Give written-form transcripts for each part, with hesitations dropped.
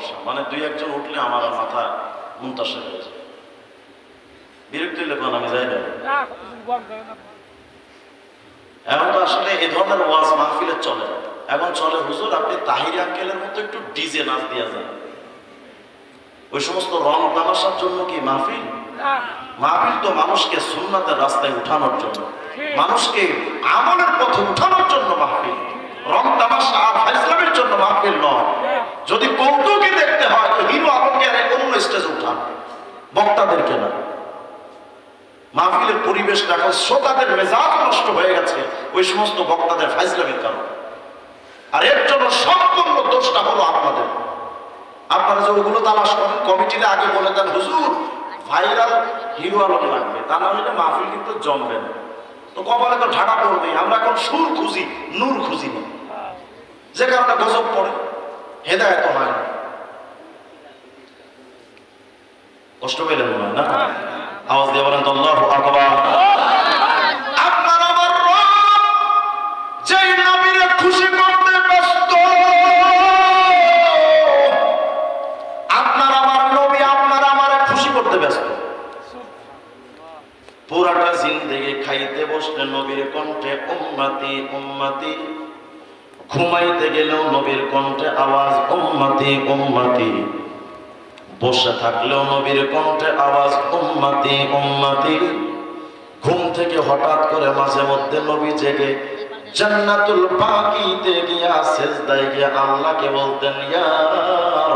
সমস্যা, মানে দুই একজন উঠলে আমার মাথা মুনতাসির হয়ে যায়, বিরক্ত হইলে কোন আমি যাই না। এখন তো আসলে এ ধরনের ওয়াজ মাহফিলে চলে না। এখন চলে হুজুর আপনি তাহিরি আঙ্কেলের মতো একটু ডিজে নাচ দিয়া যান। ওই সমস্ত রং তামাশার জন্য কি মাহফিল? মাহফিল তো মানুষকে সুন্নাতের রাস্তায় উঠানোর জন্য, মানুষকে আমলের পথে উঠানোর জন্য মাহফিল। রং তামাশা আর ফাইজলামের জন্য মাহফিল নয়। যদি কৌতুকে দেখতে হয় তো হিরো আলমগীর অন্য স্টেজে উঠান, বক্তাদেরকে না। মাহফিলের পরিবেশটা এখন শ্রোতাদের মেজাজ নষ্ট হয়ে গেছে ওই সমস্ত বক্তাদের ফাইজলামের কারণে। আর এর জন্য সম্পূর্ণ দোষটা হলো আপনাদের। আপনারা যে ওগুলো তালাশ করেন, কমিটিতে আগে বলে দেন হুজুর ভাইরাল হিরো আলম লাগবে, তা না হলে মাহফিল কিন্তু জমবে না। তো কপালে তো ঢাকা পড়বেই। আমরা এখন সুর খুঁজি, নূর খুঁজি না, যে কারণে গজব পড়ে, হেদায়েত হয় না। কষ্ট পেলেন মনে হয় না? আওয়াজ দিয়ে বলেন তো আল্লাহু আকবার। আপনার আমার রব যেই নবীরে খুশি করতে ব্যস্ত, আপনার আমার নবী আপনার আমারে খুশি করতে ব্যস্ত। পুরাটা জিন্দেগি খাইতে বসলে নবীর কণ্ঠে উম্মতি উম্মতি, ঘুমাইতে গেলেও নবীর কণ্ঠে আওয়াজ উম্মতি উম্মতি, বসে থাকলেও নবীর কণ্ঠে আওয়াজ উম্মতি উম্মতি। ঘুম থেকে হঠাৎ করে মাঝে মধ্যে নবী জেগে জান্নাতুল বাকিতে গিয়া সিজদায় গিয়া আল্লাহকে বলতেন ইয়া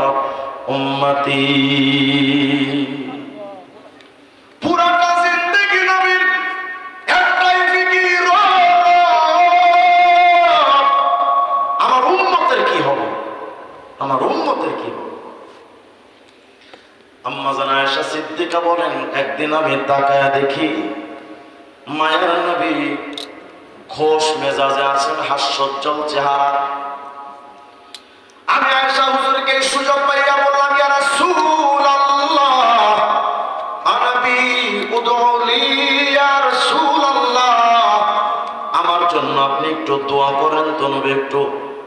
রব উম্মতি। পুরাটা জিন্দেগি নবীর একটাই ফিকির, আমার উম্মতের কি হবে, আমার উম্মতের কি হবে। আম্মা জান আয়েশা সিদ্দিকা বলেন একদিন আমি তাকায়া দেখি মায়ের নবী খোশ মেজাজে আছেন, হাস্যোজ্জ্বল চেহারা। আমি আয়েশা হুজুরকে সুযোগ পাইয়া বললাম ইয়া রাসূলুল্লাহ আনবী উদউলি ইয়া রাসূলুল্লাহ, আমার জন্য আপনি একটু দোয়া করেন তো নবী, একটু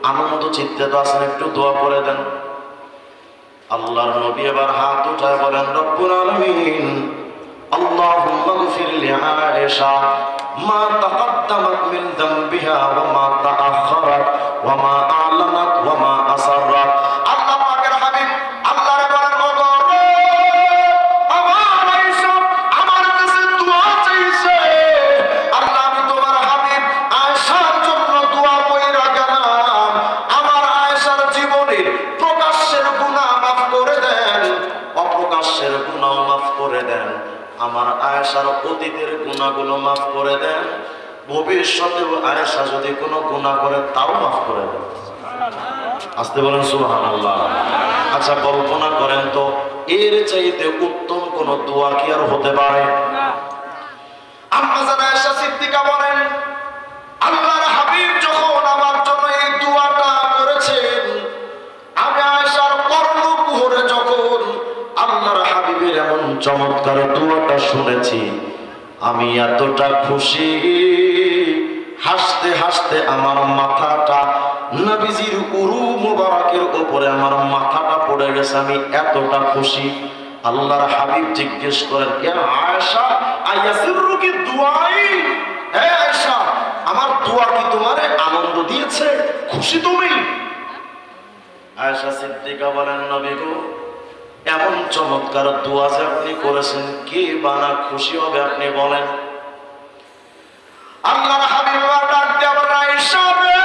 আনন্দ চিত্তে তো আছেন, একটু দোয়া করে দেন। আল্লাহর নবী এবার হাত উঠায় বলেন রব্বুল আলামিন আল্লাহুম্মা গফির লি আয়েশা মা তাকদ্দামাত মিন যামবিহা ওয়া মা তাআখারাত ওয়া মা আ'লানাত ওয়া মা আসাররাত। আল্লাহ পাকের হাবিব আল্লাহর বলেন ও রব, আমার আয়েশা আমার কাছে দোয়া চাইছে, আল্লাহ আমি তোমার হাবিব আয়েশার জন্য দোয়া কইরা গেলাম, আমার আয়েশার জীবনের প্রকাশ্যের গুনাহ মাফ করে দেন, অপ্রকাশ্যের গুনাহ মাফ করে দেন, আমার আয়েশার অতীতের গুনাহগুলো মাফ করে দেন, ভবিষ্যতেও আয়েশা যদি কোনো গুনাহ করে তাও মাফ করে দেন। আসতে বলেন সুবহানাল্লাহ। আচ্ছা কল্পনা করেন তো এর চাইতে উত্তম কোন দোয়া কি আর হতে পারে? আম্মা জান আয়েশা সিদ্দিকা বলেন আল্লাহর হাবিব যখন আমার জন্য এই দোয়াটা করেছেন, আমি আয়েশার কর্ণকুহরে যখন আল্লাহর হাবিবের এমন চমৎকার দোয়াটা শুনেছি, আমি এতটা খুশি, হাসতে হাসতে আমার মাথাটা নবীজির উরু মুবারকের উপরে আমার মাথাটা পড়ে গেছে, আমি এতটা খুশি। আল্লাহর হাবিব জিজ্ঞেস করেন ইয়া আয়েশা আয়াসিরুকি দুআই, হে আয়েশা আমার দোয়া কি তোমারে আনন্দ দিয়েছে, খুশি তুমি? আয়েশা সিদ্দিকা বলেন নবী গো, এমন চমৎকার দোয়া যে আপনি করেছেন, কে বানা খুশি হবে আপনি বলেন। আল্লাহর হাবিব ডাক দিয়ে বলেন আয়েশা রে,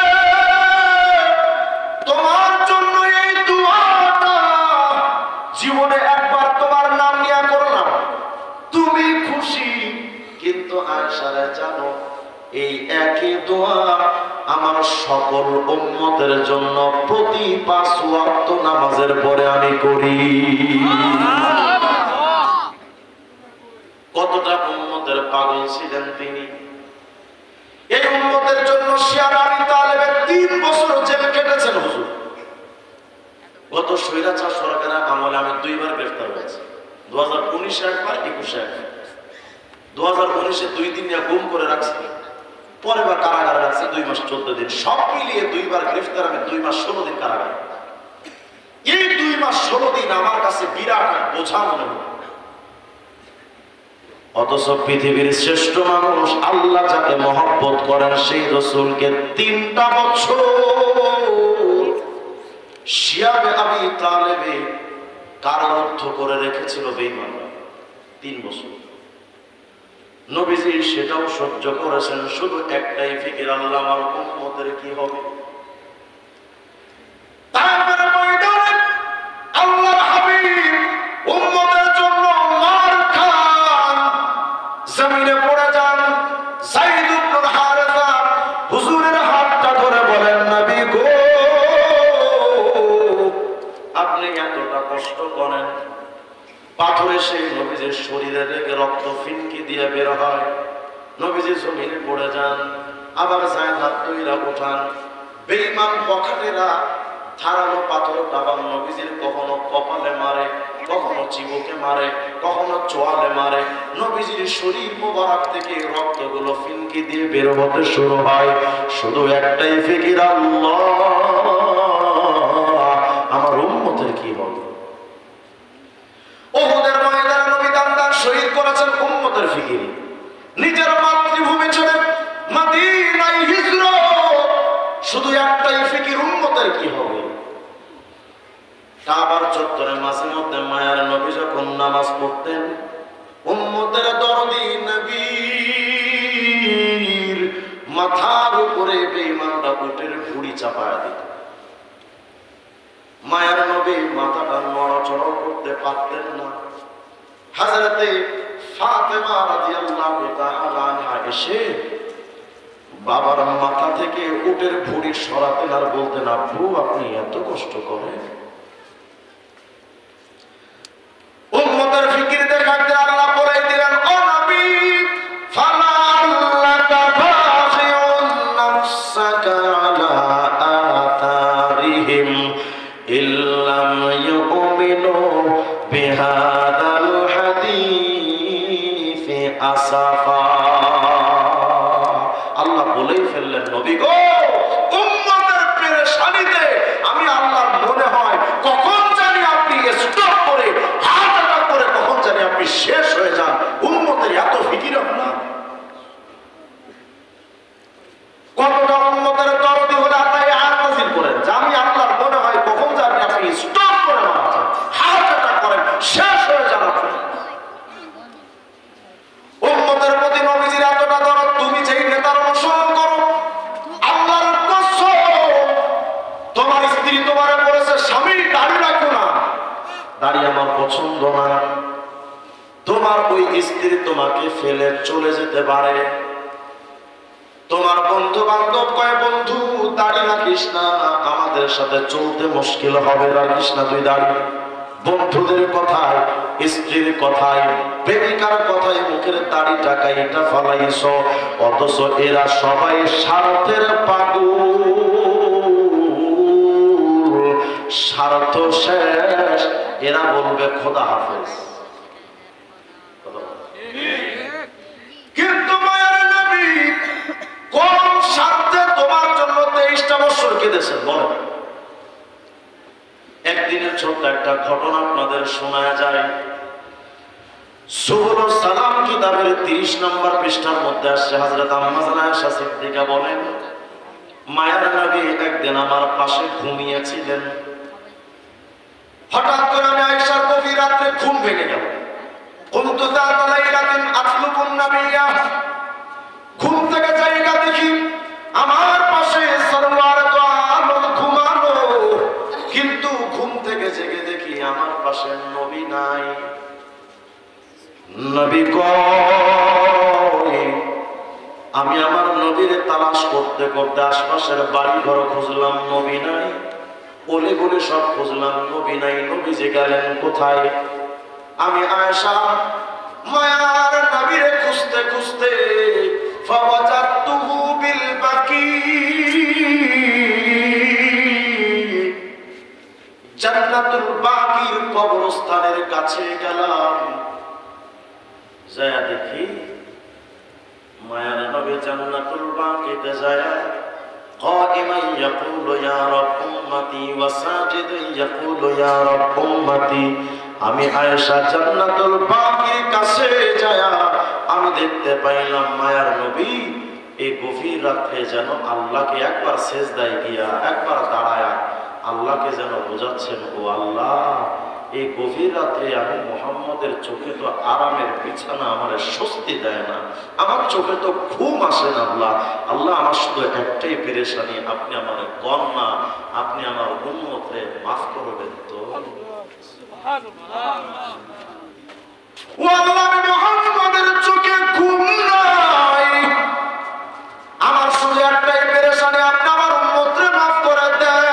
তোমার জন্য এই দোয়াটা জীবনে একবার তোমার নাম নিয়ে করলাম, তুমি খুশি, কিন্তু আয়েশা রে জানো এই একই দোয়া আমার সকল উম্মতের জন্য প্রতি 5 ওয়াক্ত নামাজের পরে আমি করি। কতটা উম্মতের পাগল ছিলেন তিনি। এই উম্মতের জন্য শিয়ার আলী তালেবের 3 বছর জেল কেটেছেন হুজুর। গত স্বৈরাচার সরকারের আমলে আমি 2 বার গ্রেফতার হয়েছি, 2019 একবার, 21 একবার। 2019-এ 2 দিন নিয়ে গুম করে রাখছি, পরে বার কারাগারে রাখছে 2 মাস 14 দিন, সব মিলিয়ে 2 বার গ্রেফতার, আমি 2 মাস 16 দিন কারাগারে। এই 2 মাস 16 দিন আমার কাছে বিরাট এক বোঝা মনে হয়। অথচ পৃথিবীর শ্রেষ্ঠ মানুষ আল্লাহ যাকে মহব্বত করেন সেই রাসূলকে 3টা বছর শিয়াবে আবি তালেবে কারারুদ্ধ করে রেখেছিল বেঈমানরা। 3 বছর নবীজি সেটাও সহ্য করেছেন, শুধু একটাই ফিকির, আল্লাহ আমার উম্মতের কি হবে। তারপরে ময়দানে আল্লাহর হাবিব উম্মতের জন্য মার খান, জমিনে পড়ে যান। যায়েদ ইবনে হারেসা হুজুরের হাতটা ধরে বলেন, নবী গো আপনি এতটা কষ্ট করেন। পাথর এসে নবীজির শরীরে লেগে রক্ত ফিনকি দিয়ে বের হয়। নবীজি জমিনে পড়ে যান, আবার যায়েদ হাত ধইরা উঠান। বেঈমান বখাটেরা ধারালো পাথরটা আবার নবীজির কখনো কপালে মারে, কখনো চিবুকে মারে, কখনো চোয়ালে মারে। নবীজির শরীর মোবারক থেকে রক্তগুলো ফিনকি দিয়ে বের হতে শুরু হয়। শুধু একটাই ফিকির, আল্লাহ আমার উম্মতের কি হবে। উহুদের ময়দানে নবী দান শহীদ করেছেন উম্মতের ফিকিরে। নিজের মাতৃভূমি ছেড়ে মদিনায় হিজরত, শুধু একটাই ফিকির, উম্মতের কি হবে। কাবার চত্বরে মাঝে মধ্যে মায়ার নবী যখন নামাজ পড়তেন, উম্মতের দরদি নবীর মাথার উপরে বেঈমানরা উটের ভুঁড়ি চাপায়া দিত। মায়ার নবী মাথাটা নড়াচড়া করতে পারতেন না। হযরতে ফাতেমা রাদিয়াল্লাহু তাআলা আনহা এসে বাবার মাথা থেকে উটের ভুঁড়ি সরাতেন আর বলতেন, আব্বু আপনি এত কষ্ট করেন। উম্মতের ফিকির দেখাতে আল্লাহ বলে দিলেন, ও নবী ফালাল্লাকা বাখিউন নাফসাকা আলা আতারিহিম ইল্লাম ইউমিনু বিহাদাল হাদিসি আসাফা। আল্লাহ বলেই ফেললেন, নবী গো উম্মতের পেরেশানিতে আমি আল্লাহর মনে হয় কখন জানি আপনি স্টপ করে হার্ট অ্যাটাক করে কখন জানি আপনি শেষ হয়ে যান। উম্মতের এত ফিকির আপনার। কতটা উম্মতের দরদি হলে আপনি আয়াত নাযিল করেন যে আমি আল্লাহর মনে হয় কখন জানি আপনি স্টপ করে মারা যান, হার্ট অ্যাটাক করেন, শেষ হয়ে যান আপনি। উম্মতের প্রতি নবীজির এতটা দরদ, তুমি যেই নেতার অনুসরণ করো, আল্লাহর কসম তোমার স্ত্রী তোমারে বলেছে স্বামী দাড়ি রাখো না, দাড়ি আমার পছন্দ না, তোমার ওই স্ত্রী তোমাকে ফেলে চলে যেতে পারে। তোমার বন্ধু বান্ধব কয়, বন্ধু দাড়ি রাখিস না, আমাদের সাথে চলতে মুশকিল হবে, রাখিস না তুই দাড়ি। বন্ধুদের কথায়, স্ত্রীর কথায়, প্রেমিকার কথায় মুখের দাড়িটা কাইটা ফালাইছ। অথচ এরা সবাই স্বার্থের পাগল, স্বার্থ শেষ এরা বলবে খোদা হাফেজ। কিন্তু মায়ের নবী কোন স্বার্থে তোমার জন্য 23টা বছর কেঁদেছেন বলেন। একদিনের ছোট্ট একটা ঘটনা আপনাদের শোনা যায়। সুবুলুস সালাম কিতাবের 30 নম্বর পৃষ্ঠার মধ্যে আসছে, হযরত আম্মা জানা আয়েশা সিদ্দিকা বলেন, মায়ের নবী একদিন আমার পাশে ঘুমিয়েছিলেন। হঠাৎ করে আমি আয়েশার গভীর রাতে ঘুম ভেঙে গেল। কুনতু যাতা লাইলাতিন আতলুবুন নাবিয়্যা, ঘুম থেকে জায়গা দেখি আমার পাশে সরওয়ার তো আলম ঘুমানো, কিন্তু ঘুম থেকে জেগে দেখি আমার পাশে নবী নাই। নবী কই? আমি আমার নবীর তালাশ করতে করতে আশপাশের বাড়ি ঘর খুঁজলাম, নবী নাই। ওলে বলে সব খুঁজলাম, নবী নাই। নবী যে গেলেন কোথায়? আমি আয়েশা মায়ার নবীরে খুঁজতে খুঁজতে ফাওয়াজাতুহু বিল বাকি, জান্নাতুল বাকির কবরস্থানের কাছে গেলাম। যায় দেখি মায়ার নবী জান্নাতুল বাকিতে যায় قائما يقول يا رب أمتي وساجدا يقول يا رب أمتي আমি আয়েশা জান্নাতুল বাকির কাছে যায়া আমি দেখতে পাইলাম মায়ার নবী এই গভীর রাত্রে যেন আল্লাহকে একবার সেজদায় গিয়া একবার দাঁড়ায়া আল্লাহকে যেন বোঝাচ্ছেন, ও আল্লাহ এই গভীর রাত্রে আমি মুহাম্মদের চোখে তো আরামের বিছানা আমার স্বস্তি দেয় না, আমার চোখে তো ঘুম আসে না। আল্লাহ আল্লাহ আমার শুধু একটাই পেরেশানি, আপনি আমার কন্যা, আপনি আমার উম্মতকে মাফ করবেন তো। ও আল্লাহ আমি মুহাম্মদের চোখে ঘুম নাই, আমার শুধু একটাই পেরেশানি, আপনি আমার উম্মতকে মাফ করে দেন।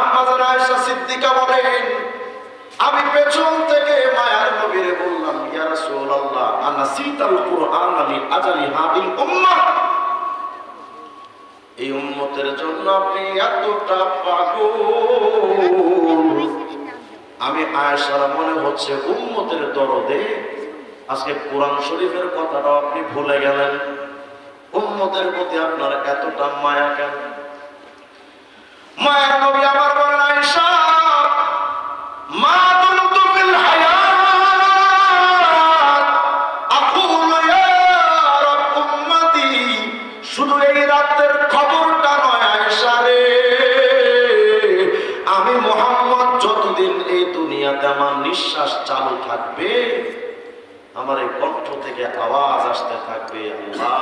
আম্মা জান আয়েশা সিদ্দিকা বলেন আমি পেছন থেকে মায়ার নবীরে বললাম, ইয়া রাসূলুল্লাহ আনাসিতাল কুরআন লি আজালি হাদিল উম্মাহ, এই উম্মতের জন্য আপনি এতটা পাগল। আমি আয়েশার মনে হচ্ছে উম্মতের দরদে আজকে কোরআন শরীফের কথাটাও আপনি ভুলে গেলেন, উম্মতের প্রতি আপনার এতটা মায়া কেন? মায়ার নবী আমার বলেন, আয়েশা মা দুমতু ফিল হায়াত আকুলু ইয়া রাব উম্মতি, শুধু এই রাতের খবরটা নয় আয়েশা রে, আমি মুহাম্মদ যতদিন এই দুনিয়াতে আমার নিঃশ্বাস চালু থাকবে, আমার এই কণ্ঠ থেকে আওয়াজ আসতে থাকবে, আল্লাহ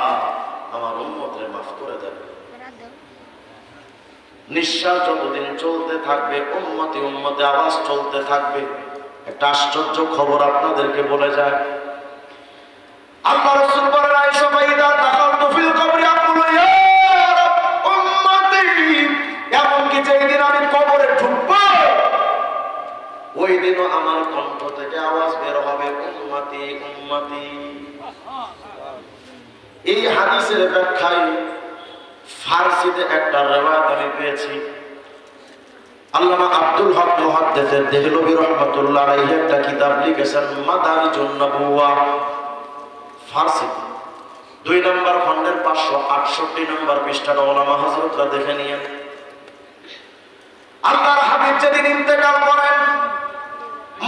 আমার উম্মতকে মাফ করে দেন। নিঃশ্বাস যতদিন চলতে থাকবে উম্মতে উম্মতে আওয়াজ চলতে থাকবে। একটা আশ্চর্য খবর আপনাদেরকে বলে যায়, আল্লাহ রাসূল বলেন আয়েশা ফাইদা দাখালতু ফিল কবরি আকুলু ইয়া রাব উম্মতি, এমনকি যেদিন আমি কবরে ঢুকব ওই দিনও আমার কণ্ঠ থেকে আওয়াজ বের হবে উম্মতি উম্মতি। এই হাদিসের ব্যাখ্যায় ফারসিতে একটা রিওয়ায়াত আমি পেয়েছি, আল্লামা আব্দুল হক মুহাদ্দিস দেহলভী রাহমাতুল্লাহ আলাইহি একটা কিতাব লিখেছেন মাদারিজুন নবুওয়া, ফারসিতে 2 নম্বর খণ্ডের 568 নম্বর পৃষ্ঠাটা ওলামা হযরতরা দেখে নিয়েন। আল্লাহর হাবিব যেদিন ইন্তেকাল করেন,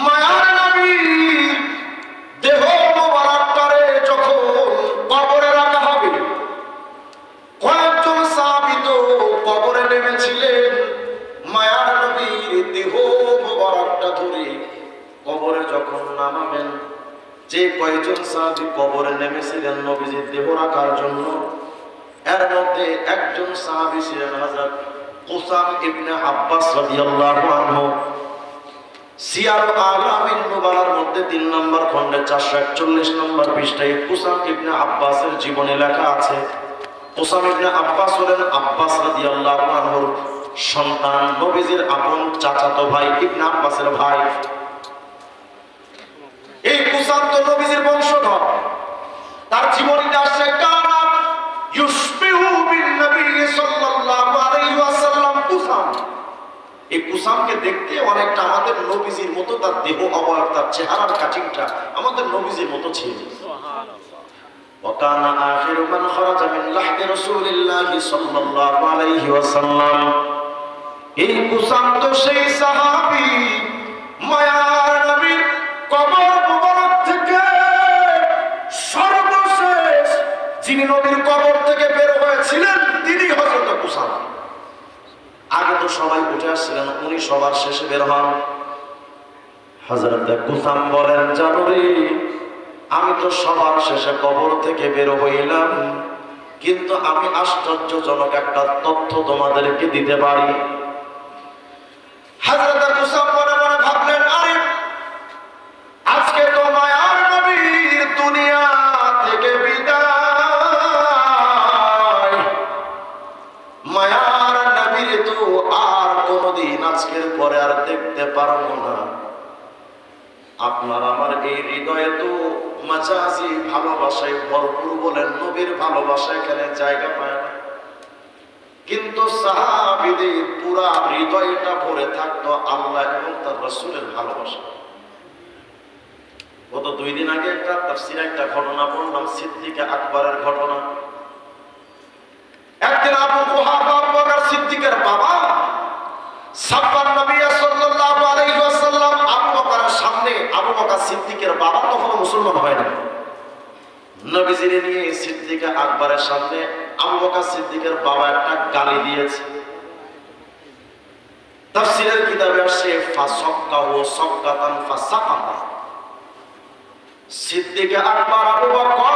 মায়ার নবী দেহ মোবারকটারে যখন কবরে রাখা হবে, কয়েকজন সাহাবী তো কবরে নেমেছিলেন, মায়ার নবীর দেহ মোবারকটা ধরে কবরে যখন নামাবেন, যে কয়েকজন সাহাবী কবরে নেমেছিলেন নবীজির দেহ রাখার জন্য, এর মধ্যে একজন সাহাবী ছিলেন হযরত কুসাম ইবনে আব্বাস রাদিয়াল্লাহু আনহু। সিয়ার আলামিন নুবালার মধ্যে 3 নম্বর খণ্ডে 441 নম্বর পৃষ্ঠায় কুসাম ইবনে আব্বাসের জীবনী লেখা আছে। কুসাম ইবনে আব্বাস হলেন আব্বাস রাদিয়াল্লাহু আনহুর সন্তান, নবীজির আপন চাচাতো ভাই, ইবনে আব্বাসের ভাই। এই কুসাম তো নবীজির বংশধর, তার জীবনীতে আসছে কানা ইউশবিহু বিন নবী সাল্লাল্লাহু আলাইহি ওয়াসাল্লাম কুসাম। এই কুসামকে দেখতে অনেকটা আমাদের নবীজির মতো, তার দেহ অবয়ব, তার চেহারার কাটিংটা আমাদের নবীজির মতো ছিল। وكان آخر من خرج من لحد رسول الله صلى الله عليه وسلم, এই কুসাম তো সেই সাহাবী মায়ার নবীর কবর মুবারক থেকে সর্বশেষ যিনি নবীর কবর থেকে বের হয়েছিলেন তিনি হযরত কুসাম। আগে তো সবাই উঠে আসছিলেন, উনি সবার শেষে বের হন। হযরত কুসাম বলেন, জানো রে আমি তো সবার শেষে কবর থেকে বের হইলাম, কিন্তু আমি আশ্চর্যজনক একটা তথ্য তোমাদেরকে দিতে পারি। হযরত কুসাম মনে মনে ভাবলেন, আরে আজকে তো মায়ার নবীর দুনিয়া থেকে বিদায়, মায়ার নবীর তো আর কোনদিন আজকের পরে আর দেখতে পারবো না। আপনার আমার এই হৃদয়ে তো মাজাজি ভালোবাসায় ভরপুর, বলেন নবীর ভালোবাসা এখানে জায়গা পায় না, কিন্তু সাহাবীদের পুরা হৃদয়টা ভরে থাকতো আল্লাহ এবং তার রাসূলের ভালোবাসা। গত 2 দিন আগে একটা তাফসীরে একটা ঘটনা পড়লাম, সিদ্দিক আকবরের ঘটনা। একদিন আবু কুহাফা আবু বকর সিদ্দিকের বাবা সাব্বান নবী সাল্লাল্লাহু আলাইহি ওয়াসাল্লাম আবু বকরের সামনে, আবু বকর সিদ্দিকের বাবা তখন মুসলমান হয় না, নবীজিরে নিয়ে সিদ্দিক আকবরের সামনে আবু বকর সিদ্দিকের বাবা একটা গালি দিয়েছে। তাফসীরের কিতাবে আসছে ফাসাক্কাহু সাক্কাতান ফাসাকাতা। সিদ্দিক আকবর আবু বকর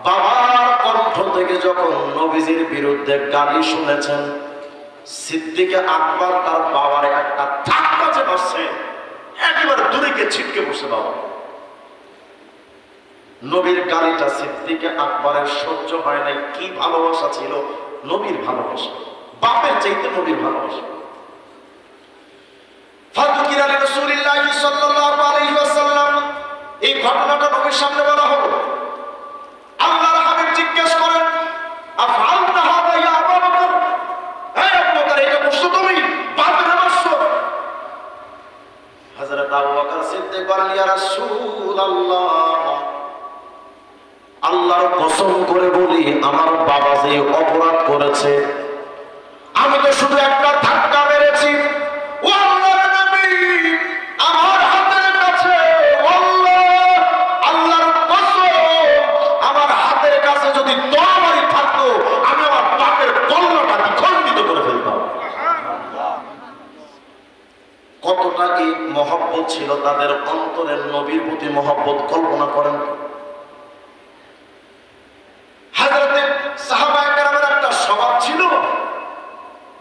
বাবার কণ্ঠ থেকে যখন নবীজির বিরুদ্ধে গালি শুনেছেন, সিদ্দিক আকবর তার বাবার একটা ধাক্কা যে বসছে, একেবারে দূরে গিয়ে ছিটকে বসে বাবা। নবীর গালিটা সিদ্দিক আকবরের সহ্য হয় নাই। কি ভালোবাসা ছিল নবীর ভালোবাসা, বাপের চাইতে নবীর ভালোবাসা। ফাতুকির আলী রাসূলুল্লাহ সাল্লাল্লাহু আলাইহি ওয়াসাল্লাম, এই ঘটনাটা নবীর সামনে বলা হলো। আল্লাহর হাবিব জিজ্ঞেস করেন, আফআলতা হাদা ইয়া আবু বকর, হে আবু বকর এটা করছো তুমি, বাপের মারছো? হযরত আবু বকর সিদ্দিক বলেন, ইয়া রাসূলুল্লাহ, আল্লাহর কসম করে বলি আমার বাবা যে অপরাধ করেছে, আমি তো শুধু একটা ধাক্কা মেরেছি। ও আল্লাহর নবী, আমার হাতের কাছে আল্লাহর কসম, আমার হাতের কাছে যদি তরবারি থাকতো আমি আমার বাপের কল্লাটা দ্বিখণ্ডিত করে ফেলতাম। কতটা এই মহব্বত ছিল তাদের অন্তরের, নবীর প্রতি মহব্বত কল্পনা করেন। হযরতে সাহাবায়ে কেরামের একটা স্বভাব ছিল,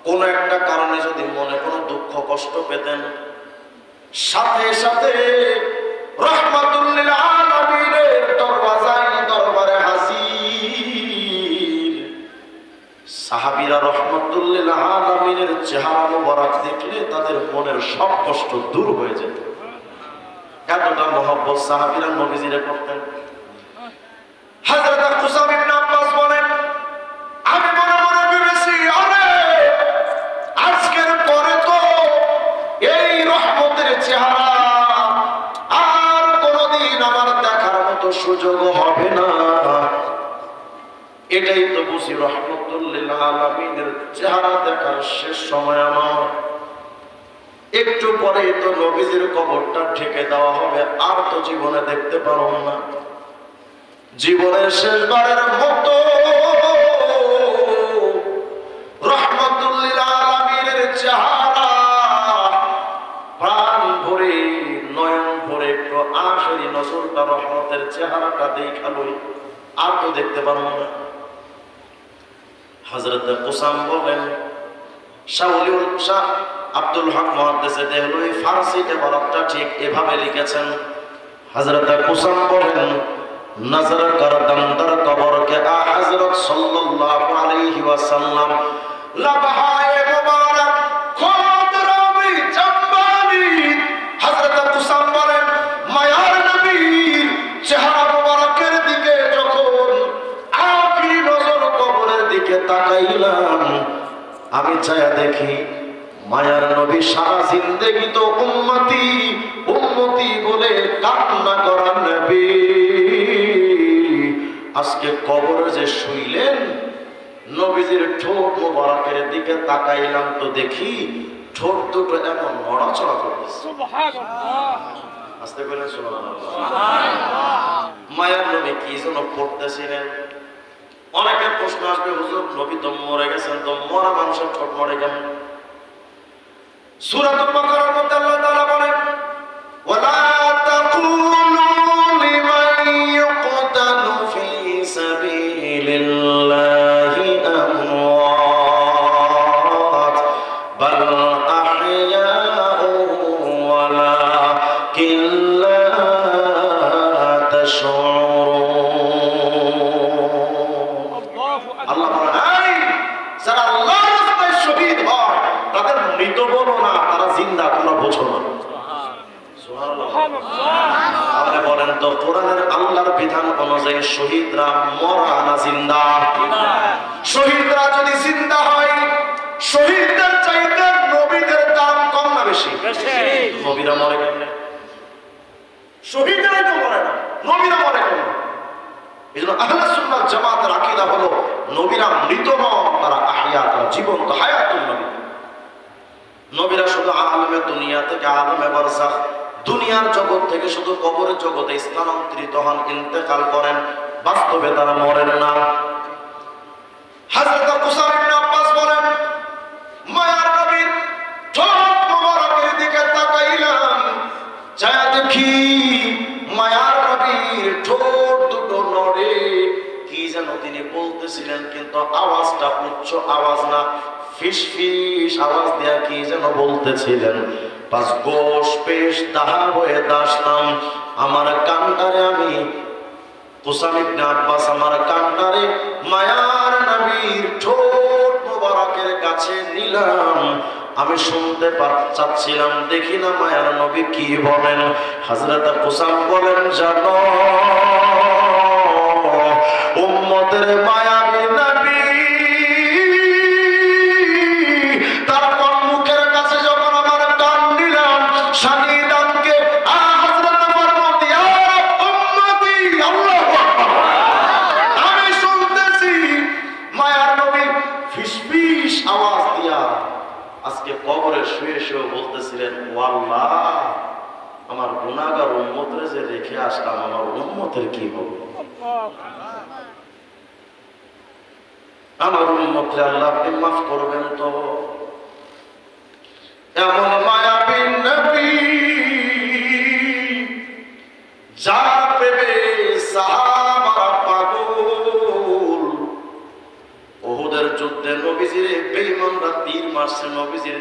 কোন একটা কারণে যদি মনে কোনো দুঃখ কষ্ট পেতেন, সাথে সাথে রাহমাতুল লিল আলামিনের দরবারে হাজির। সাহাবীরা রাহমাতুল লিল আলামিনের চেহারা মোবারক দেখলে তাদের মনের সব কষ্ট দূর হয়ে যেত। এতটা মহব্বত সাহাবীরা নবীজিরে করতেন। হযরত কুসাম ইবনে আব্বাস বলেন, আমি মনে মনে ভেবেছি, আরে আজকের পরে তো এই রহমতের চেহারা আর কোনদিন আমার দেখার মতো সুযোগ হবে না। এটাই তো বুঝি রাহমাতুল লিল আলামিনের চেহারা দেখার শেষ সময় আমার। একটু পরে তো নবীজির কবরটা ঢেকে দেওয়া হবে, আর তো জীবনে দেখতে পারব না। জীবনের শেষবারের মতো রাহমাতুল লিল আলামিনের চেহারা প্রাণ ভরে, নয়ন ভরে একটু আখেরি নজরটা রহমতের চেহারাটা দেখালই, আর তো দেখতে পারবো না। হযরত কুসাম বলেন, শাহ আব্দুল হক মুহাদ্দিসে দেহলভী ফারসিতে বরাতটা ঠিক এভাবে লিখেছেন। হযরত কুসাম বলেন, नजर कर दंदर कबर के आ हजरत सल्लल्लाहु अलैहि वसल्लम लबहाए मुबारक खुद रबी जंबानी। हजरत कुसाम বলেন, মায়ার নবীর চেহারা মুবারকের দিকে যখন আখিরি নজর কবরের দিকে তাকাইলাম, আমি চায়া দেখি মায়ার নবী সারা জিন্দেগি তো উম্মতি উম্মতি বলে কান্না করার নবী, আজকে কবরে যে শুইলেন নবীজির ঠোঁট মোবারকের দিকে তাকাইলাম তো দেখি ঠোঁট দুটো এমন নড়াচড়া করতেছে। সুবহানাল্লাহ, আস্তে করে সুবহানাল্লাহ। মায়ার নবী কি যেন পড়তেছিলেন। অনেকের প্রশ্ন আসবে, হুজুর নবী তো মরে গেছেন, তো মরা মানুষের ঠোঁট মরে কেমন? সূরাতুল বাকারার মধ্যে আল্লাহ তাআলা বলেন, ওয়ালা তাকুলু লিমান ইউকতালু ফি সাবিলিল্লাহি আমওয়াত বাল আহইয়াউ ওয়ালাকিন লা তাশউরুন। আল্লাহ বলেন, এই যারা আল্লাহর রাস্তায় শহীদ হয় তাদের মৃত বলো না, তারা জিন্দা, তোমরা বোঝো না। আপনি বলেন তো কোরআনের আল্লাহর বিধান অনুযায়ী শহীদরা মরা না জিন্দা? শহীদরা যদি জিন্দা হয়, শহীদদের চাইতে নবীদের দাম কম না বেশি? নবীরা মরে কেমনে? শহীদরাই তো মরে না, নবীরা মরে কেমনে? এজন্য আহলে সুন্নাত জামাতের আকীদা হলো নবীরা মৃত নন, তারা আহইয়া, তারা জীবন্ত, হায়াতুন নবী। নবীরা শুধু আলমে দুনিয়া থেকে আলমে বারজাখ, দুনিয়ার জগৎ থেকে শুধু কবরের জগতে স্থানান্তরিত হন, ইন্তেকাল করেন, বাস্তবে তারা মরেন না। হযরত কুসার ইবনে আব্বাস বলেন, মায়ার নবীর ঠোঁট মোবারকের দিকে তাকাইলাম, যা দেখি মায়ার নবীর ঠোঁট দুটো নড়ে। কি যেন তিনি বলতেছিলেন, কিন্তু আওয়াজটা উচ্চ আওয়াজ না, ফিস ফিস আওয়াজ দেয়া কি যেন বলতেছিলেন। পাঁচ গোশ পেশ দাহা হয়ে দাসতাম, আমার কান্ডারে আমি কুসাম ইবনে আব্বাস আমার কান্ডারে মায়ার নবীর ঠোঁট মোবারকের কাছে নিলাম। আমি শুনতে চাচ্ছিলাম, দেখি না মায়ার নবী কি বলেন। হযরত কুসাম বলেন, জানো উম্মতের মায়াবী নবী তার মুখের কাছে যখন আমার কান দিলাম, শানিদানকে হযরত ফরমাত, ইয়া উম্মতি আল্লাহু আকবার। আমি শুনতেছি মায়ার নবী ফিসফিস আওয়াজ দিয়া আজকে কবরে শুয়ে শুয়ে বলতেছিলেন, ও আল্লাহ, আমার গুনাহগার উম্মতের যে রেখে আসলাম, আমার উম্মতের কি হবে? আমার উম্মতকে আল্লাহ আপনি মাফ করবেন তো। এমন মায়াবী নবী যার প্রেমে সাহাবারা পাগল। উহুদের যুদ্ধে নবীজির বেঈমানরা তীর মারছে, নবীজির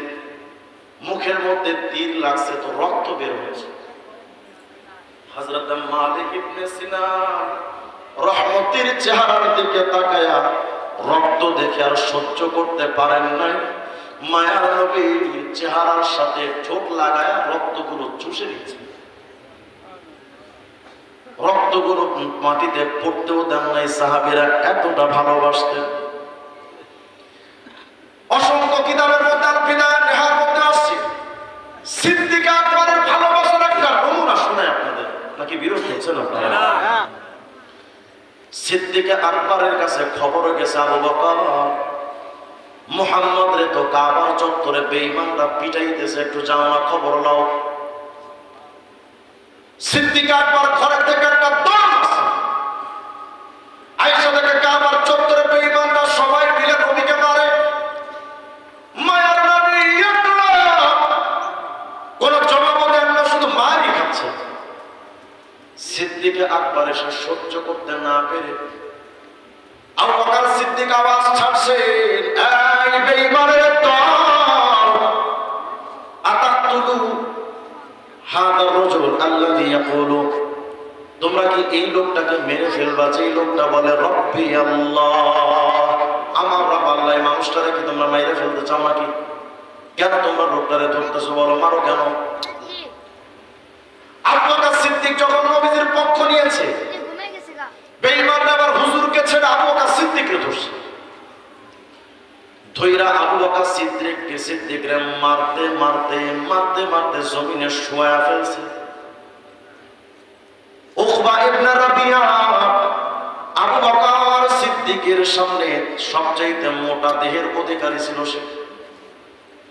মুখের মধ্যে তীর লাগছে তো রক্ত বের হয়েছে। হযরত মালিক ইবনে সিনান রহমতের চেহারার দিকে তাকায়া রক্ত দেখে আর সহ্য করতে পারেন নাই, মায়ার নবীর চেহারার সাথে ঠোঁট লাগায়া রক্তগুলো চুষে নিচ্ছে। রক্তগুলো মাটিতে পড়তেও দেন নাই। সাহাবীরা এতটা ভালোবাসতেন। অসংখ্য কিতাবের মধ্যে আল বিদায়া নেহার মধ্যে আসছে সিদ্দিক আকবরের ভালোবাসার একটা নমুনা শোনায় আপনাদের, নাকি বিরোধ হচ্ছেন আপনারা? সিদ্দিক আকবরের কাছে খবর গেছে, আবু বকর মুহাম্মদ রে তো কাবার চত্বরে বেঈমানরা পিটাইতেছে, একটু যাও না খবর নাও। সিদ্দিক আকবর ঘরে থেকে একটা দল আছে, আয়েশা থেকে কাবার চত্বরে বেঈমানরা সবাই মিলে নবীকে মারে। মায়ার নবী একলা, কোন জবাব দেন না, শুধু মারই খাচ্ছে। সিদ্দিক আকবর এসে সহ্য করতে না পেরে আবু বকর সিদ্দিক আওয়াজ ছাড়ছেন, এই বেঈমানের দল, আতাকতুলু হাদা রাজুল আল্লাযী ইয়াকুলু, তোমরা কি এই লোকটাকে মেরে ফেলবা যেই লোকটা বলে রব্বি আল্লাহ, আমার রব আল্লাহ? এই মানুষটারে কি তোমরা মেরে ফেলতে চাও নাকি? কেন তোমরা লোকটারে ধরতেছো, বলো, মারো কেন? আবু বকর সিদ্দিক যখন নবীজির পক্ষ নিয়েছে, বেঈমানরা আবার হুজুরকে ছেড়ে আবু বকর সিদ্দিককে ধরছে। ধইরা আবু বকর সিদ্দিককে মারতে মারতে মারতে মারতে জমিনে শোয়া ফেলছে। উকবা ইবনে রাবিয়া আবু বকর সিদ্দিকের সামনে সবচাইতে মোটা দেহের অধিকারী ছিল সে।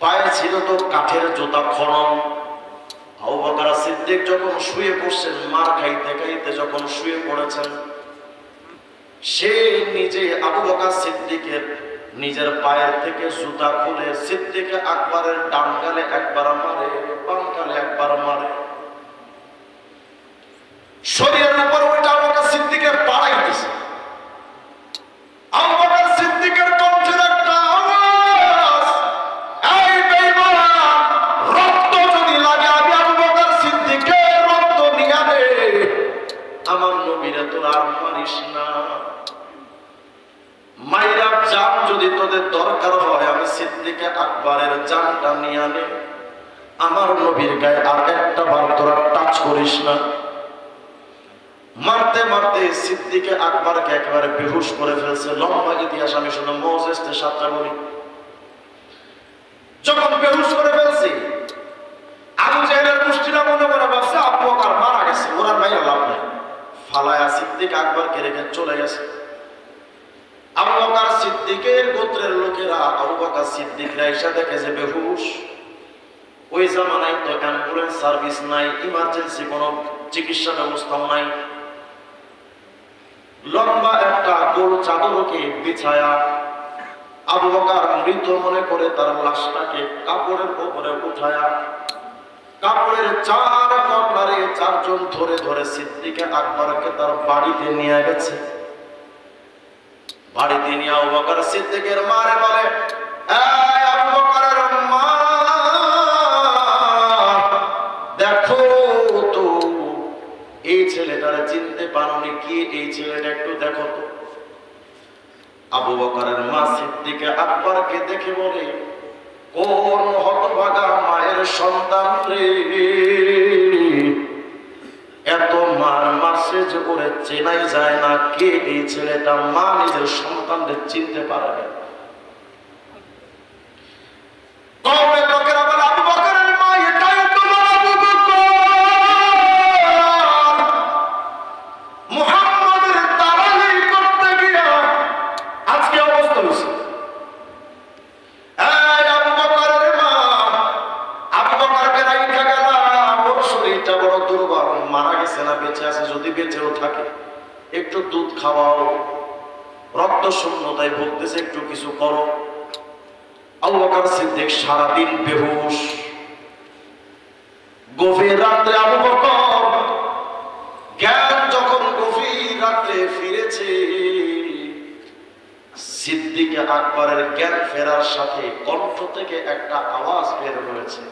পায়ে ছিল তো কাঠের জুতা খনন। আবু বকর সিদ্দিক যখন শুয়ে পড়ছেন, মার খাইতে খাইতে যখন শুয়ে পড়েছেন, সে নিজে আবু বকর সিদ্দিকের নিজের পায়ের থেকে জুতা খুলে সিদ্দিক আকবরের ডান গালে একবার মারে, বাম গালে একবার মারে। শরীরের উপর ওইটা আবু বকর সিদ্দিকের পাড়াই দিছে। আবু বকর সিদ্দিকের কণ্ঠের একটা আওয়াজ, এই বেঈমান, রক্ত যদি লাগে আমি আবু বকর সিদ্দিকের রক্ত নিয়ে নে, আমার নবীরে তোরা আর মারিস না। মাইরা জান যদি তোদের দরকার হয়, আমি সিদ্দিক আকবরের জানটা নিয়ে আনে, আমার নবীর গায়ে আর একটা বার তোরা টাচ করিস না। মারতে মারতে সিদ্দিক আকবরকে একেবারে বেহুশ করে ফেলছে। লম্বা ইতিহাস, আমি শুধু মৌজেজতে সাতটা বলি। যখন বেহুশ করে ফেলছি, আবু জাহেলের গোষ্ঠীরা মনে মনে ভাবছে আবু বকর মারা গেছে, ওরা নাই লাভ নাই, ফালায়া সিদ্দিক আকবরকে রেখে চলে গেছে। এসে দেখে যে বেহুশ। ওই জামানায় তো অ্যাম্বুলেন্স সার্ভিস নাই, ইমার্জেন্সি কোনো চিকিৎসা ব্যবস্থাও নাই। লম্বা একটা গোল চাদরকে বিছায়া আবু বকর মৃত মনে করে তার লাশটাকে কাপড়ের উপরে উঠায়া কাপড়ের চার কর্নারে চারজন ধরে ধরে সিদ্দিক আকবরকে তার বাড়িতে নিয়ে গেছে। বাড়িতে নিয়ে আবু বকর সিদ্দিকের মারে বলে, এই আবু বকরের মা, দেখো তো এই ছেলেটারে চিনতে পারোনি কি? এই ছেলেটা একটু দেখো তো। আবু বকরের মা সিদ্দিক আকবরকে দেখে বলে, কোন হতভাগা মায়ের সন্তান রে, এত মার মাসেজ করে চেনাই যায় না কে এই ছেলেটা? মা নিজের সন্তানদের চিনতে পারে না। লোকেরা বলে, আবু বকরের মা, এটাই তোমার আবু বকর, মুহাম্মদের দালালি করতে গিয়া আজকে অবস্থা হয়েছে। আবু বকরের মা, আবু বকরকে রাইখা গেলাম, ওর শরীরটা বড় দুর্বল, মারা গেছে না বেঁচে আছে? যদি বেঁচেও থাকে একটু দুধ খাওয়াও, রক্ত শূন্যতায় ভুগতেছে, একটু কিছু করো। আবু বকর সিদ্দিক সারাদিন বেহুশ। গভীর রাত্রে আবু বকর জ্ঞান যখন গভীর রাত্রে ফিরেছে, সিদ্দিক আকবরের জ্ঞান ফেরার সাথে কণ্ঠ থেকে একটা আওয়াজ বের হয়েছে,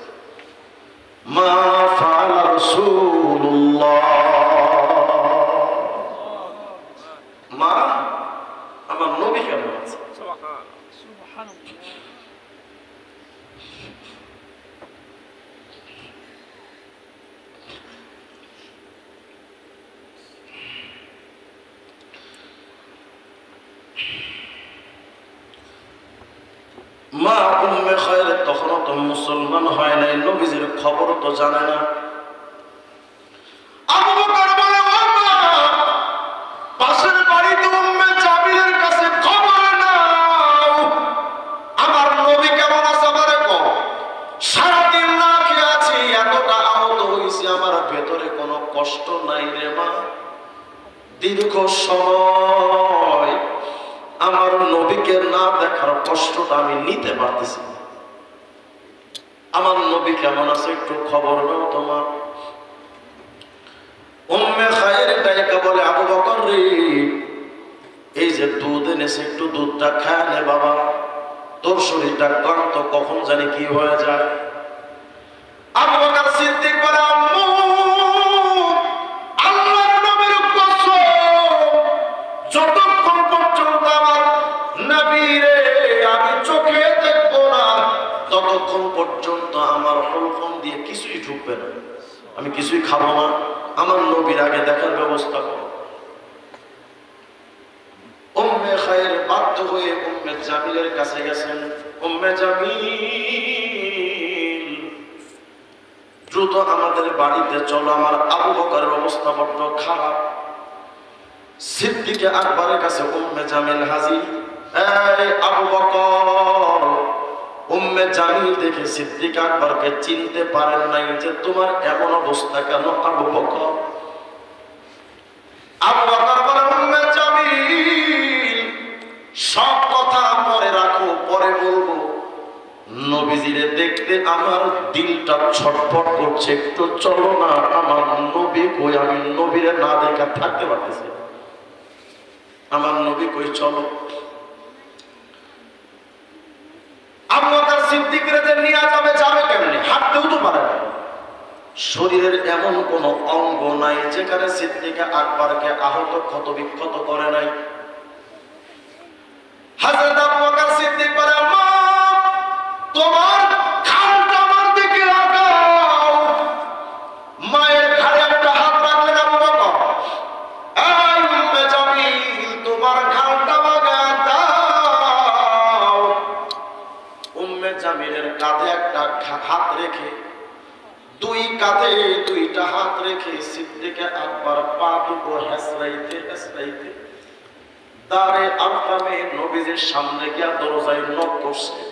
মা ফাআলা রাসূলুল্লাহ। মা, আমার নবী কেমন আছে? মা উম্মে খায়র তখনও তো মুসলমান হয় নাই, নবীজির খবর তো জানে না। আবু বকর বলে, ও মা, পাশের বাড়িতে উম্মে জামিলের কাছে খবর নাও, আমার নবী কেমন আছে আমারে কও। সারাদিন না খেয়ে আছি, এতটা আহত হইছি, আমার ভেতরে কোনো কষ্ট নাই রে মা। দীর্ঘ সময় আমার নবীকে না দেখার কষ্টটা আমি নিতে পারতেছি। আমার নবী কেমন আছে একটু খবর নাও তোমার। উম্মে খায়র ডাইকা বলে, আবু বকর রে, এই যে দুধ এনেছে, একটু দুধটা খায় নে বাবা, তোর শরীরটা ক্লান্ত, কখন জানি কি হয়ে যায়। আবু বকর সিদ্দিক বলে, আম্মু, আল্লাহর নবীর কসম, যতক্ষণ পর্যন্ত আমার নবীরে আমি চোখে দেখবো না, ততক্ষণ পর্যন্ত আমার হলফম দিয়ে কিছুই ঢুকবে না, আমি কিছুই খাবো না, আমার নবীর আগে দেখার ব্যবস্থা করো। উম্মে খায়র বাধ্য হয়ে উম্মে জামিলের কাছে গেছেন। উম্মে জামিল, দ্রুত আমাদের বাড়িতে চলো, আমার আবু বকরের অবস্থা বড্ড খারাপ। সিদ্দিক আকবরের কাছে উম্মে জামিল হাজির। এই আবু বকর, উম্মে জামিল দেখে সিদ্দিক আকবরকে চিনতে পারেন নাই যে তোমার এমন অবস্থা কেন আবু বকর? আবু বকর বলে, উম্মে জামিল, সব কথা পরে রাখো, পরে বলবো। নবীজিরে দেখতে আমার দিলটা ছটফট করছে, একটু চলো না, আমার নবী কই, আমি নবীরে না দেখা থাকতে পারতেছি, আমার নবী কই, চলো। আবু বকর সিদ্দিকরে যে নিয়ে যাবে, যাবে কেমনে? হাঁটতেও তো পারে না। শরীরের এমন কোন অঙ্গ নাই যেখানে সিদ্দিক আকবরকে আহত ক্ষত বিক্ষত করে নাই। হযরত আবু বকর সিদ্দিক বলে, মা, তোমার ঘাড়টা আমার দিকে লাগাও। মায়ের ঘাড়ে একটা হাত রাখলেন আবু বকর। এই উম্মে জামিল, তোমার ঘাড়টা লাগায় দাও। উম্মে জামিলের কাঁধে একটা হাত রেখে, দুই কাঁধে দুইটা হাত রেখে সিদ্দিক আকবর পা দুটো হেসরাইতে হেসরাইতে দাঁড়ে আরকামে নবীজির সামনে গিয়া দরজায় নক করছে।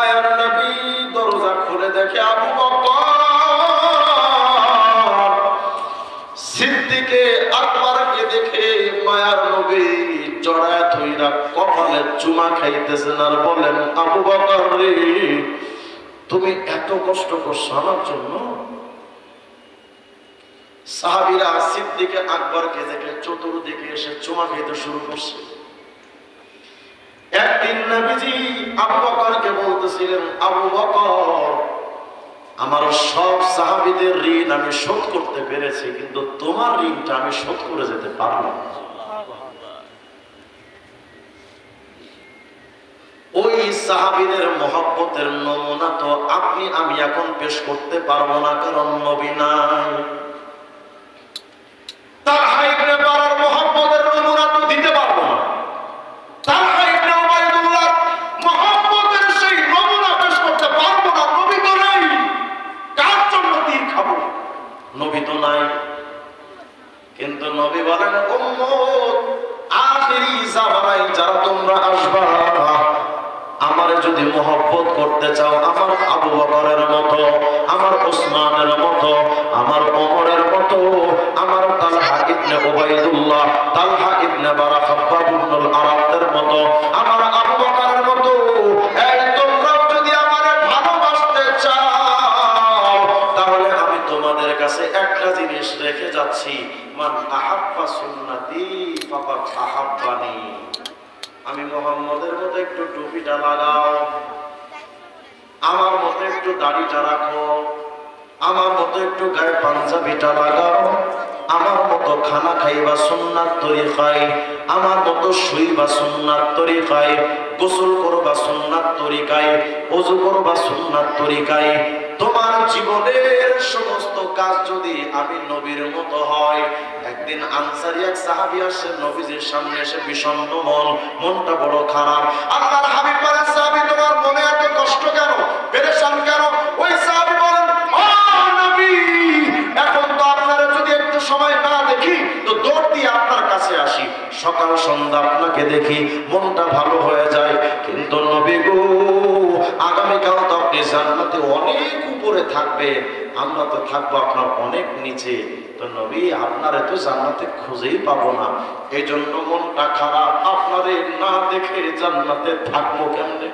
মায়ার নবী দরজা খুলে দেখে আবু বকর সিদ্দিকে আকবরকে দেখে মায়ার নবী জড়ায় ধইরা কপালে চুমা খাইতেছেন আর বলেন, আবু বকর রে, তুমি এত কষ্ট করছো আমার জন্য? সাহাবীরা সিদ্দিকে আকবরকে দেখে চতুর্দিকে এসে চুমা খাইতে শুরু করছে। একদিন নবীজি আবু বকরকে বলতেছিলেন, আবু বকর, আমার সব সাহাবীদের ঋণ আমি শোধ করতে পেরেছি, কিন্তু তোমার ঋণটা আমি শোধ করে যেতে পারলাম না। ওই সাহাবীদের মহব্বতের নমুনা তো আপনি আমি এখন পেশ করতে পারবো না, কারণ নবী নাই। তালহা ইবনে বারার মহব্বতের নমুনা তো দিতে পারবো না। তালহা ইবনে উবাইদুল্লাহ মহব্বতের সেই নমুনা পেশ করতে পারবো না, নবী তো নাই। কার জন্য তীর খাবো? নবী তো নাই। কিন্তু নবী বলেন, উম্মত, আখিরি জামানায় যারা তোমরা আসবা, আমারে যদি মহব্বত করতে চাও, আমার আবু বকরের মতো, আমার ওসমানের মতো, আমার ওমরের মতো, আমার তালহা ইবনে উবাইদুল্লাহ, তালহা ইবনে বারা, খাব্বাব ইবনুল আরাদের মতো, আমার আবু বকরের মতো, এই তোমরা যদি আমারে ভালোবাসতে চাও, তাহলে আমি তোমাদের কাছে একটা জিনিস রেখে যাচ্ছি, মান আহাব্বা সুন্নতি ফাকাদ আহাব্বানি। আমি মুহাম্মদের মতো একটু টুপিটা লাগাও, আমার মতো একটু দাড়িটা রাখো, আমার মতো একটু গায়ে পাঞ্জাবিটা লাগাও, আমার মতো খানা খাইবা সুন্নাত তরিকায়, আমার মতো শুইবা সুন্নাত তরিকায়, গোসল করবা সুন্নাত তরিকায়, ওযু করবা সুন্নাত তরিকায়। তোমার জীবনের সমস্ত কাজ যদি আমি নবীর মতো হয়। একদিন আনসারী এক সাহাবী আসে নবীজির সামনে, এসে বিষণ্ণ মনটা বড় খারাপ। আল্লাহর হাবিব বলেন, সাহাবী, তোমার মনে এত কষ্ট কেন, পেরেশান কেন? ওই সাহাবী বলেন, ও নবী, এখন তো আপনারা যদি একটু সময় না দেখি তো দৌড় দিয়ে আপনার কাছে আসি, সকাল সন্ধ্যা আপনাকে দেখি, মনটা ভালো হয়ে যায়। কিন্তু নবী গো, আগামীকাল তো আপনি জান্নাতে অনেক উপরে থাকবে, আমরা তো থাকবো আপনার অনেক নিচে, তো নবী আপনার এত জান্নাতে খুঁজেই পাবো না, এই জন্য মনটা খারাপ, আপনারে না দেখে জান্নাতে থাকবো কেমনে?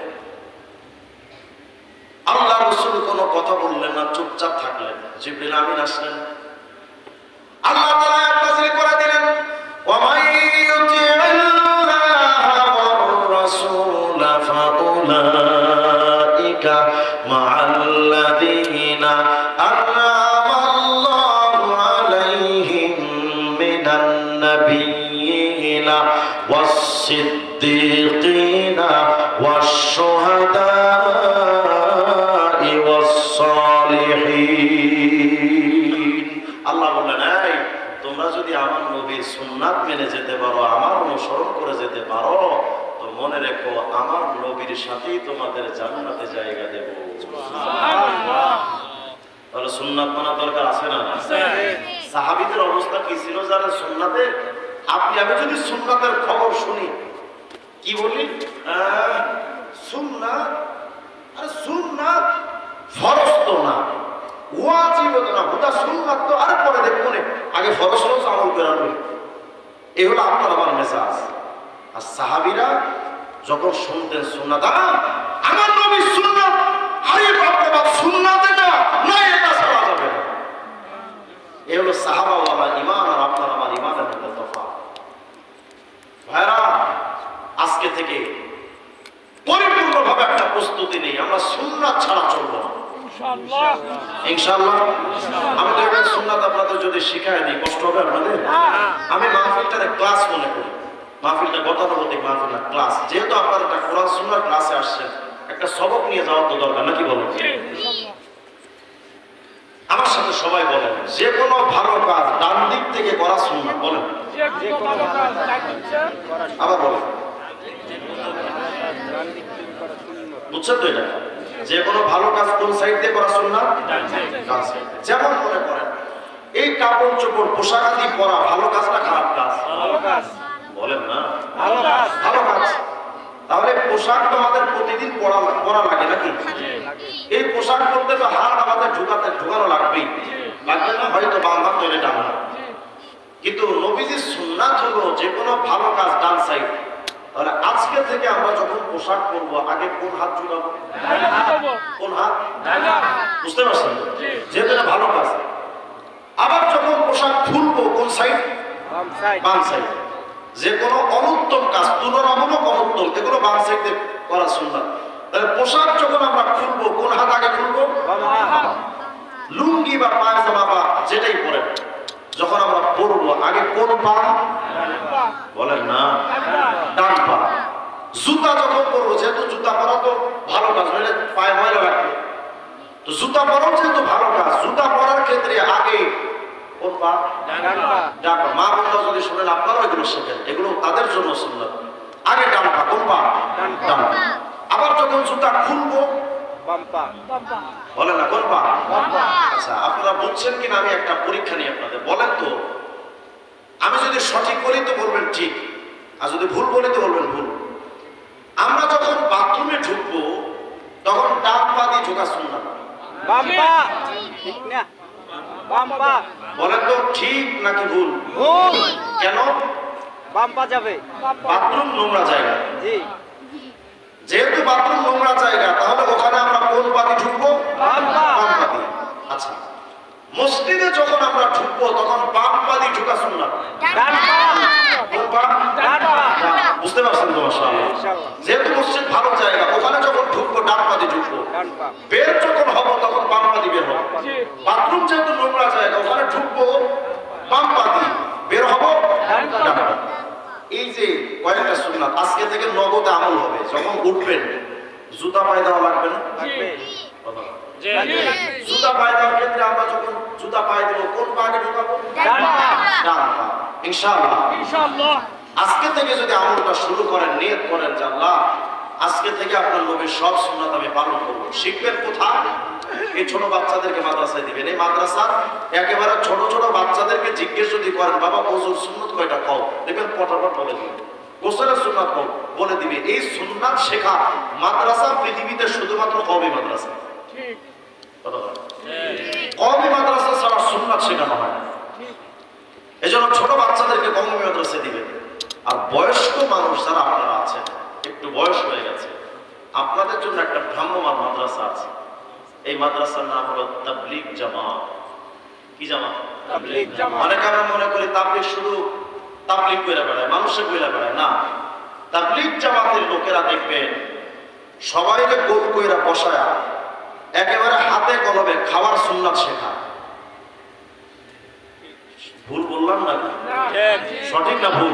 আল্লাহ রাসূল কোনো কথা বললেন না, চুপচাপ থাকলেন। জিবরিল আমিন আসলেন, আল্লাহ তাআলা আয়াত নাযিল করে দিলেন, ওয়া মান ইউতি'িল্লাহা ওয়ার রাসূল ফাউলাইকা মা'আল্লাযীনা আন'আমা আল্লাহু আলাইহিম মিনান নাবিয়্যিনা ওয়াস-সিদ্দীকিনা ওয়াশ-শুহাদা'i ওয়াস-সালিহিন। আল্লাহ বললেন, এই তোমরা যদি আমার নবীর সুন্নাত মেনে যেতে পারো, আমার অনুসরণ করে যেতে পারো, তো মনে রেখো আমার নবীর সাথেই তোমাদের জান্নাতে জায়গা দেব। সুবহানাল্লাহ। তাহলে সুন্নাত মানা দরকার আছে না? আছে। সাহাবীদের অবস্থা কি ছিল জানেন? সুন্নাতে আমি যদি সুন্নাতের খবর শুনি, কি বলি, সুন্নাত, আরে সুন্নাত ফরজ তো না, ওয়াজিব তো না, হুদা সুন্নাত তো আরে পরে দেখবো না, আগে ফরজ ফরজ আমল করে আনবে। এই হলো আপনার আমার মেজাজ। আর সাহাবীরা যখন শুনতেন সুন্নাত, আমার নবী সুন্নাত, আরে বাপ রে বাপ, সুন্নাত এটা না, এটা ছাড়া যাবে না। এই হলো সাহাবাওয়ালা ঈমান আর আপনার আমার ঈমানের মধ্যে তফাৎ। ভাইরা, আজকে থেকে পরিপূর্ণভাবে একটা প্রস্তুতি নেই, আমরা সুন্নাত ছাড়া চলবো না, ইনশাআল্লাহ। ইনশাআল্লাহ। আমি তো এটা সুন্নাত আপনাদের যদি শিখাই দিই, কষ্ট হবে আপনাদের? আমি মাহফিলটারে ক্লাস মনে করি, মাহফিলটা গতানুগতিক মাহফিল না, ক্লাস। যেহেতু আপনারা একটা কোরআন সুন্নাহর ক্লাসে আসছেন, একটা সবক নিয়ে যাওয়ার তো দরকার, নাকি বলেন? আমার সাথে সবাই বলেন, যে কোনো ভালো কাজ ডান দিক থেকে করা সুন্নাত। বলেন, আবার বলেন, বুঝছেন তো? এটা যে কোনো ভালো কাজ কোন সাইড দিয়ে করা সুন্নাত? যেমন মনে করেন এই কাপড় চোপড় পোশাক আদি পরা ভালো কাজ না খারাপ কাজ? ভালো কাজ। বলেন না, ভালো কাজ। ভালো কাজ। তাহলে পোশাক তো আমাদের প্রতিদিন পরা লাগে নাকি? এই পোশাক পরতে তো হাত আমাদের ঢুকানো লাগবেই, লাগবে না? হয়তো বাম হাত তৈরি ডান হাত। কিন্তু নবীজির সুন্নাত হলো যে কোনো ভালো কাজ ডান সাইড। তাহলে আজকে থেকে আমরা যখন পোশাক পরবো আগে কোন হাত ঝুলাবো? কোন হাত? বুঝতে পারছেন? যেহেতু এটা ভালো কাজ। আবার যখন পোশাক খুলবো কোন সাইড? বাম সাইড। যে কোনো অনুত্তম কাজ, তুলনামূলক অনুত্তম, এগুলো বাম সাইডে করা সুন্নাত। তাহলে পোশাক যখন আমরা খুলবো কোন হাত আগে খুলবো? লুঙ্গি বা পায়জামা বা যেটাই পরে যখন আমরা পরবো আগে কোন পা? বলেন না, ডান পা। জুতা যখন পরবো, যেহেতু জুতা পরা তো ভালো কাজ, নইলে পায়ে ময়লা লাগবে, তো জুতা পরাও যেহেতু ভালো কাজ, জুতা পরার ক্ষেত্রে আগে কোন পা? ডান পা। মা বোনরা যদি শোনেন আপনারাও এগুলো শেখেন, এগুলো তাদের জন্য সুন্নাত। আগে ডান পা। কোন পা? ডান পা। আবার যখন জুতা খুলবো বলেন না, কোন পা? আচ্ছা, আপনারা বুঝছেন কিনা আমি একটা পরীক্ষা নিয়ে আপনাদের বলেন তো, আমি যদি সঠিক বলি তো বলবেন ঠিক, আর যদি ভুল বলি তো বলবেন ভুল। আমরা যখন বাথরুমে ঢুকবো তখন ডান পা দিয়ে ঢোকা সুন্নাত, বলেন তো ঠিক নাকি ভুল? কেন? বাথরুম নোংরা জায়গা। যেহেতু বাথরুম নোংরা জায়গা, তাহলে ওখানে আমরা কোন পা দিয়ে ঢুকবো? বাম পা দিয়ে। আচ্ছা, মসজিদে যখন আমরা ঢুকবো তখন বাম পা দিয়ে ঢোকা সুন্নাত। কোন পা? বুঝতে পারছেন তো? মাশাআল্লাহ। যেহেতু মসজিদ ভালো জায়গা, ওখানে যখন ঢুকবো ডান পা দিয়ে ঢুকবো, বের যখন হবো তখন বাম পা দিয়ে বের হবো। বাথরুম যেহেতু নোংরা জায়গা, ওখানে ঢুকবো বাম পা দিয়ে, বের হবো ডান পা। এই যে কয়েকটা সুন্নাত আজকে থেকে নগদে আমল হবে। যখন উঠবেন জুতা পায়ে দেওয়া লাগবে না? জুতা পায়ে দেওয়ার ক্ষেত্রে আমরা যখন জুতা পায়ে দেবো কোন পা আগে ঢুকাবো? ডান পা। ইনশাআল্লাহ আজকে থেকে যদি আমলটা শুরু করেন, নিয়ত করেন যে আল্লাহ আজকে থেকে আপনার নবীর সব সুন্নাত আমি পালন করবো। শিখবেন কোথায়? এই ছোট বাচ্চাদেরকে মাদ্রাসায় দিবেন। এই মাদ্রাসা একেবারে ছোট ছোট বাচ্চাদেরকে জিজ্ঞেস যদি করেন বাবা ওযুর সুন্নাত কয়টা কও, দেখবেন পটাপট বলে দিবে। গোসলের সুন্নাত কও, বলে দিবে। এই সুন্নাত শেখা মাদ্রাসা পৃথিবীতে শুধুমাত্র কওমি মাদ্রাসা। ঠিক কথা বলেন। কওমি মাদ্রাসা ছাড়া সুন্নাত শেখানো হয় না। এজন্য ছোট বাচ্চাদেরকে কওমি মাদ্রাসায় দিবেন। আর বয়স্ক মানুষ যারা আপনারা আছেন, একটু বয়স হয়ে গেছে, আপনাদের জন্য একটা ভ্রাম্যমাণ মাদ্রাসা আছে। এই মাদ্রাসার নাম হলো তাবলীগ জামাত। কি জামাত? তাবলীগ জামাত। অনেকে আমরা মনে করি তাবলীগ শুধু তাবলীগ কইরা বেড়ায়, মানুষে কইরা বেড়ায় না। তাবলীগ জামাতের লোকেরা দেখবেন সবাইকে গোল কইরা বসায়া একেবারে হাতে কলমে খাওয়ার সুন্নাত শেখায়। ভুল বললাম না? সঠিক না ভুল?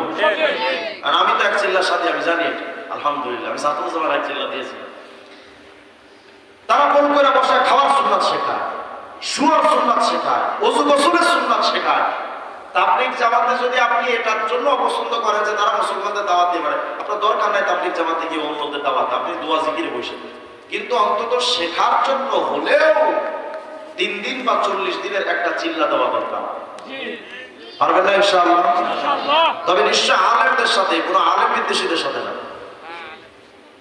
আর আমি তো এক চিল্লার সাথে আমি জানি, আলহামদুলিল্লাহ আমি ছাত্র জামার এক চিল্লা দিয়েছি। তারা কোন করে বসে খাওয়ার সুন্নাত শেখায়, শুয়ার সুন্নাত শেখায়, ওযু গোসলের সুন্নাত শেখায়। তাবলীগ জামাতে যদি আপনি এটার জন্য অপছন্দ করেন যে তারা মুসলমানদের দাওয়াত দিতে পারে, আপনার দরকার নাই তাবলীগ জামাতে গিয়ে অন্যদের দাওয়াত, আপনি দোয়া জিকিরে বসে। কিন্তু অন্তত শেখার জন্য হলেও 3 দিন বা 40 দিনের একটা চিল্লা দেওয়া দরকার। পারবেন না ইনশাআল্লাহ? তবে নিশ্চয় আলেমদের সাথে, কোনো আলেম বিদ্বেষীদের সাথে না।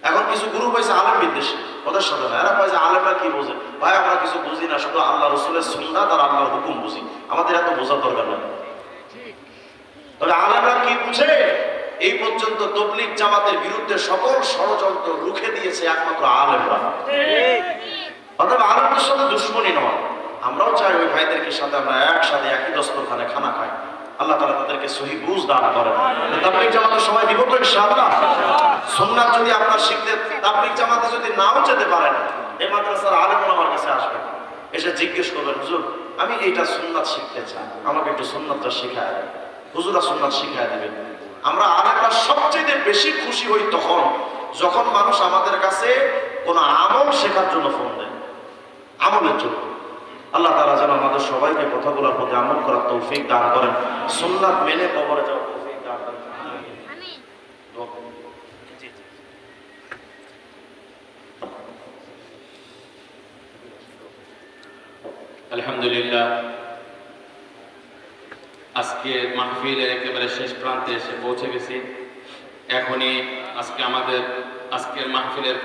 এখন কিছু গ্রুপ হয়েছে আলেম বিদ্বেষী, ওদের সাথে না। এরা কয় যে আলেমরা কি বোঝে? ভাই আমরা কিছু বুঝি না, শুধু আল্লাহ রসুলের সুন্নাত আর আল্লাহর হুকুম বুঝি, আমাদের এত বোঝার দরকার নেই। তবে আলেমরা কি বুঝে? এই পর্যন্ত তাবলীগ জামাতের বিরুদ্ধে সকল ষড়যন্ত্র রুখে দিয়েছে একমাত্র আলেমরা। অথবা আলেমদের সাথে দুশ্মনী নয়। আমরাও চাই ওই ভাইদেরকে সাথে আমরা একসাথে একই দস্তরখানে খানা খাই। আল্লাহ তাআলা তাদেরকে সহিহ বুঝ দান করেন। তাবলীগ জামাতের সময় দিব তো ইনশাআল্লাহ। সুন্নাত যদি আপনার শিখতে তাবলীগ জামাতে যদি নাও যেতে পারেন, এই মাদ্রাসার আলেম আমার কাছে আসবেন, এসে জিজ্ঞেস করবেন হুজুর আমি এইটা সুন্নাত শিখতে চাই, আমাকে একটু সুন্নাতটা শিখায় দেন। হুজুরা সুন্নাত শিখায় দিবেন। আমরা আলেমরা সবচেয়ে বেশি খুশি হই তখন যখন মানুষ আমাদের কাছে কোনো আমল শেখার জন্য ফোন দেয়, আমলের জন্য। আল্লাহ তাআলা যেন আমাদের সবাইকে কথাগুলোর প্রতি আমল করার তৌফিক দান করেন, সুন্নাত মেনে কবরে যাওয়ার তৌফিক দান করেন। আমিন। আলহামদুলিল্লাহ, আজকে মাহফিলের একেবারে শেষ প্রান্তে এসে পৌঁছে গেছি। এখনই আজকের মাহফিলের